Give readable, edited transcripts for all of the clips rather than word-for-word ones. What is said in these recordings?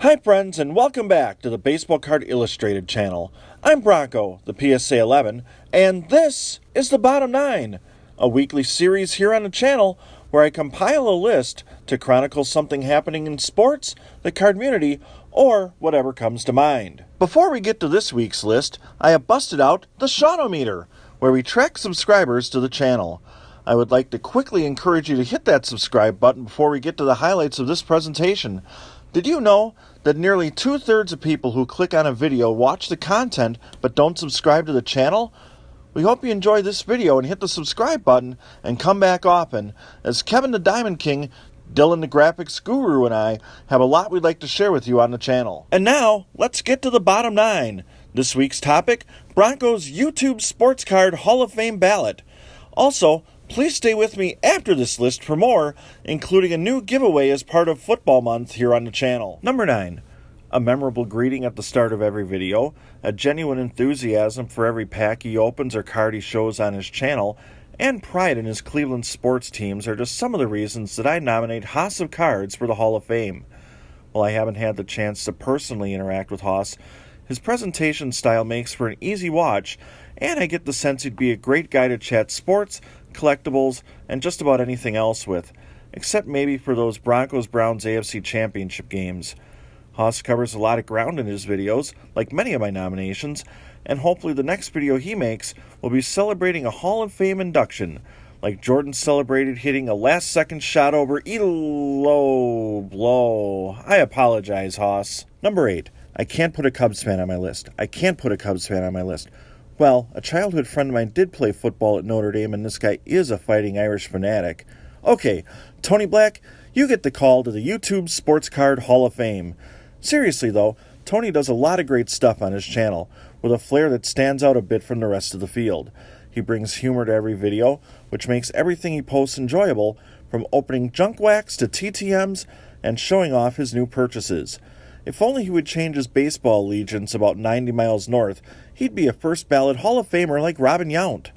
Hi friends, and welcome back to the Baseball Card Illustrated channel. I'm Bronko, the PSA 11, and this is the Bottom 9, a weekly series here on the channel where I compile a list to chronicle something happening in sports, the card community, or whatever comes to mind. Before we get to this week's list, I have busted out the Shawnometer, where we track subscribers to the channel. I would like to quickly encourage you to hit that subscribe button before we get to the highlights of this presentation. Did you know that nearly 2/3 of people who click on a video watch the content but don't subscribe to the channel? We hope you enjoy this video and hit the subscribe button and come back often, as Kevin the Diamond King, Dylan the Graphics Guru, and I have a lot we'd like to share with you on the channel. And now, let's get to the Bottom 9. This week's topic, Bronko's YouTube Sports Card Hall of Fame ballot. Also, please stay with me after this list for more, including a new giveaway as part of Football Month here on the channel. Number 9. A memorable greeting at the start of every video, a genuine enthusiasm for every pack he opens or card he shows on his channel, and pride in his Cleveland sports teams are just some of the reasons that I nominate Haas of Cards for the Hall of Fame. While I haven't had the chance to personally interact with Haas, his presentation style makes for an easy watch, and I get the sense he'd be a great guy to chat sports, collectibles, and just about anything else with, except maybe for those Broncos-Browns AFC Championship games. Haas covers a lot of ground in his videos, like many of my nominations, and hopefully the next video he makes will be celebrating a Hall of Fame induction, like Jordan celebrated hitting a last-second shot over Elo Blow. I apologize, Haas. Number 8. I can't put a Cubs fan on my list. Well, a childhood friend of mine did play football at Notre Dame, and this guy is a fighting Irish fanatic. Okay, Tony Black, you get the call to the YouTube Sports Card Hall of Fame. Seriously, though, Tony does a lot of great stuff on his channel, with a flair that stands out a bit from the rest of the field. He brings humor to every video, which makes everything he posts enjoyable, from opening junk wax to TTMs and showing off his new purchases. If only he would change his baseball allegiance about 90 miles north, he'd be a first ballot Hall of Famer like Robin Yount.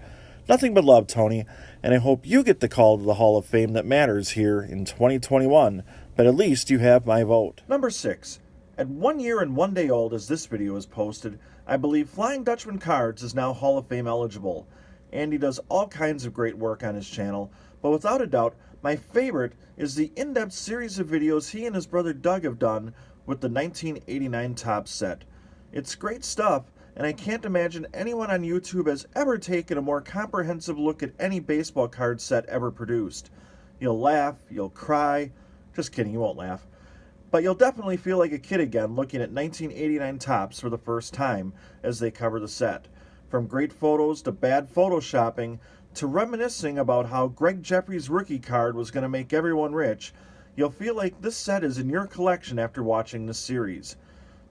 Nothing but love, Tony, and I hope you get the call to the Hall of Fame that matters here in 2021, but at least you have my vote. Number 6. At 1 year and 1 day old as this video is posted, I believe Flying Dutchman Cards is now Hall of Fame eligible. Andy does all kinds of great work on his channel, but without a doubt, my favorite is the in-depth series of videos he and his brother Doug have done with the 1989 Topps set. It's great stuff, and I can't imagine anyone on YouTube has ever taken a more comprehensive look at any baseball card set ever produced. You'll laugh, you'll cry, just kidding, you won't laugh, but you'll definitely feel like a kid again looking at 1989 Topps for the first time as they cover the set. From great photos to bad photoshopping to reminiscing about how Greg Jeffrey's rookie card was going to make everyone rich, you'll feel like this set is in your collection after watching this series.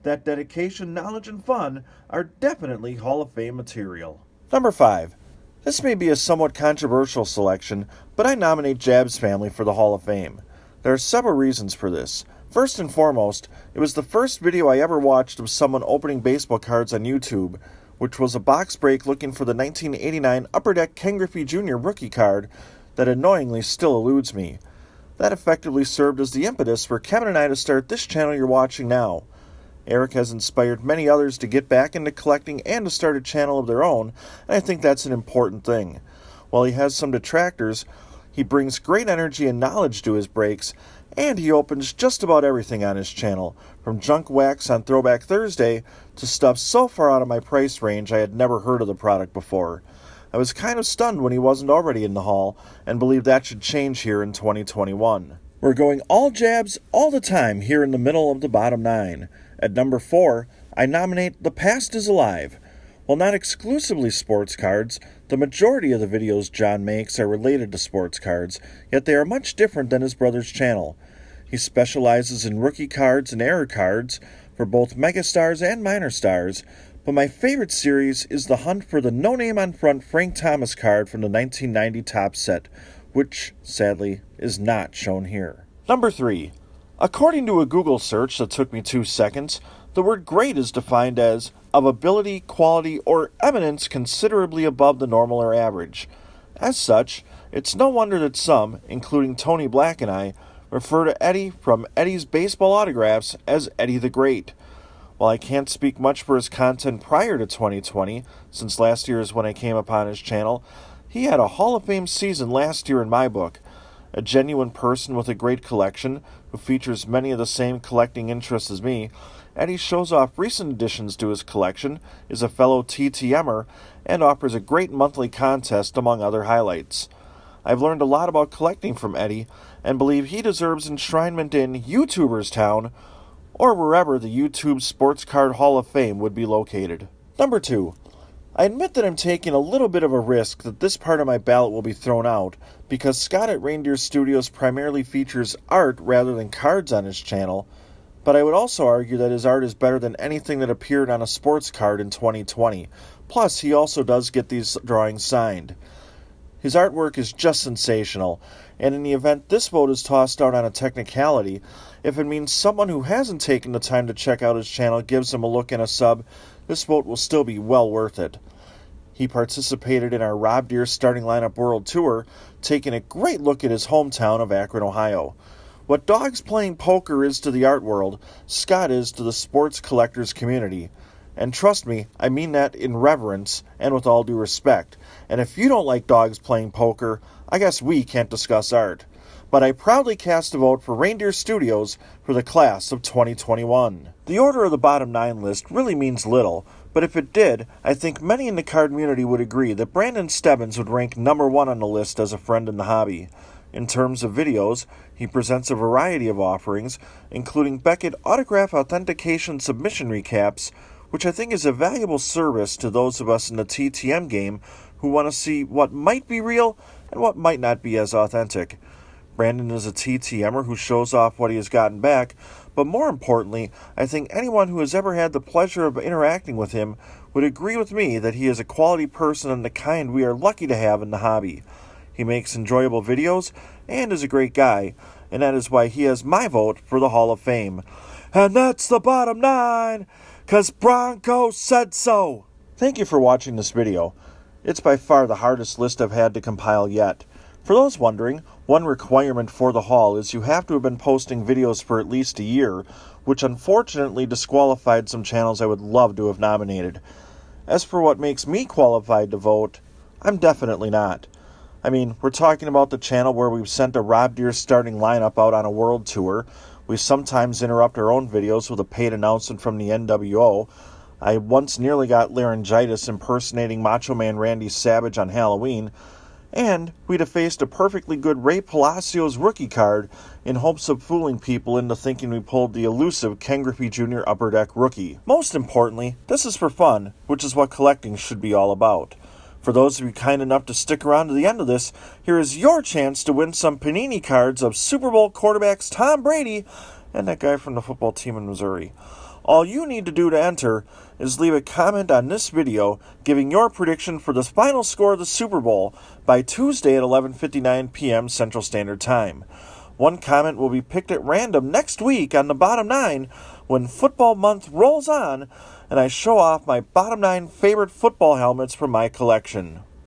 That dedication, knowledge, and fun are definitely Hall of Fame material. Number 5. This may be a somewhat controversial selection, but I nominate Jab's Family for the Hall of Fame. There are several reasons for this. First and foremost, it was the first video I ever watched of someone opening baseball cards on YouTube, which was a box break looking for the 1989 Upper Deck Ken Griffey Jr. rookie card that annoyingly still eludes me. That effectively served as the impetus for Kevin and I to start this channel you're watching now. Eric has inspired many others to get back into collecting and to start a channel of their own, and I think that's an important thing. While he has some detractors, he brings great energy and knowledge to his breaks, and he opens just about everything on his channel, from junk wax on Throwback Thursday to stuff so far out of my price range I had never heard of the product before. I was kind of stunned when he wasn't already in the Hall, and believe that should change here in 2021. We're going all Jabs all the time here in the middle of the Bottom 9. At number 4, I nominate The Past is Alive. While not exclusively sports cards, the majority of the videos John makes are related to sports cards, yet they are much different than his brother's channel. He specializes in rookie cards and error cards for both megastars and minor stars, but my favorite series is the hunt for the no-name-on-front Frank Thomas card from the 1990 Topps set, which, sadly, is not shown here. Number 3. According to a Google search that took me 2 seconds, the word great is defined as of ability, quality, or eminence considerably above the normal or average. As such, it's no wonder that some, including Tony Black and I, refer to Eddie from Eddie's Baseball Autographs as Eddie the Great. While I can't speak much for his content prior to 2020, since last year is when I came upon his channel, he had a Hall of Fame season last year in my book. A genuine person with a great collection, who features many of the same collecting interests as me, Eddie shows off recent additions to his collection, is a fellow TTMer, and offers a great monthly contest among other highlights. I've learned a lot about collecting from Eddie, and believe he deserves enshrinement in YouTuber's Town, or wherever the YouTube Sports Card Hall of Fame would be located. Number 2. I admit that I'm taking a little bit of a risk that this part of my ballot will be thrown out, because Scott at Reindeer Studios primarily features art rather than cards on his channel, but I would also argue that his art is better than anything that appeared on a sports card in 2020. Plus, he also does get these drawings signed. His artwork is just sensational, and in the event this vote is tossed out on a technicality, if it means someone who hasn't taken the time to check out his channel gives him a look and a sub, this vote will still be well worth it. He participated in our Rob Deere Starting Lineup World Tour, taking a great look at his hometown of Akron, Ohio. What Dogs Playing Poker is to the art world, Scott is to the sports collectors community. And trust me, I mean that in reverence and with all due respect. And if you don't like dogs playing poker, I guess we can't discuss art. But I proudly cast a vote for Reindeer Studios for the class of 2021. The order of the bottom 9 list really means little, but if it did, I think many in the card community would agree that Brandon Stebbins would rank number 1 on the list as a friend in the hobby. In terms of videos, he presents a variety of offerings, including Beckett autograph authentication submission recaps, which I think is a valuable service to those of us in the TTM game who want to see what might be real and what might not be as authentic. Brandon is a TTMer who shows off what he has gotten back, but more importantly, I think anyone who has ever had the pleasure of interacting with him would agree with me that he is a quality person and the kind we are lucky to have in the hobby. He makes enjoyable videos and is a great guy, and that is why he has my vote for the Hall of Fame. And that's the bottom 9, 'cause Bronko said so. Thank you for watching this video. It's by far the hardest list I've had to compile yet. For those wondering, one requirement for the Hall is you have to have been posting videos for at least a year, which unfortunately disqualified some channels I would love to have nominated. As for what makes me qualified to vote, I'm definitely not. I mean, we're talking about the channel where we've sent a Rob Deere Starting Lineup out on a world tour. We sometimes interrupt our own videos with a paid announcement from the NWO. I once nearly got laryngitis impersonating Macho Man Randy Savage on Halloween. And we defaced a perfectly good Ray Palacios rookie card in hopes of fooling people into thinking we pulled the elusive Ken Griffey Jr. Upper Deck rookie. Most importantly, this is for fun, which is what collecting should be all about. For those of you kind enough to stick around to the end of this, here is your chance to win some Panini cards of Super Bowl quarterbacks Tom Brady and that guy from the football team in Missouri. All you need to do to enter is leave a comment on this video giving your prediction for the final score of the Super Bowl by Tuesday at 11:59 p.m. Central Standard Time. One comment will be picked at random next week on the bottom 9 when football month rolls on and I show off my bottom 9 favorite football helmets from my collection.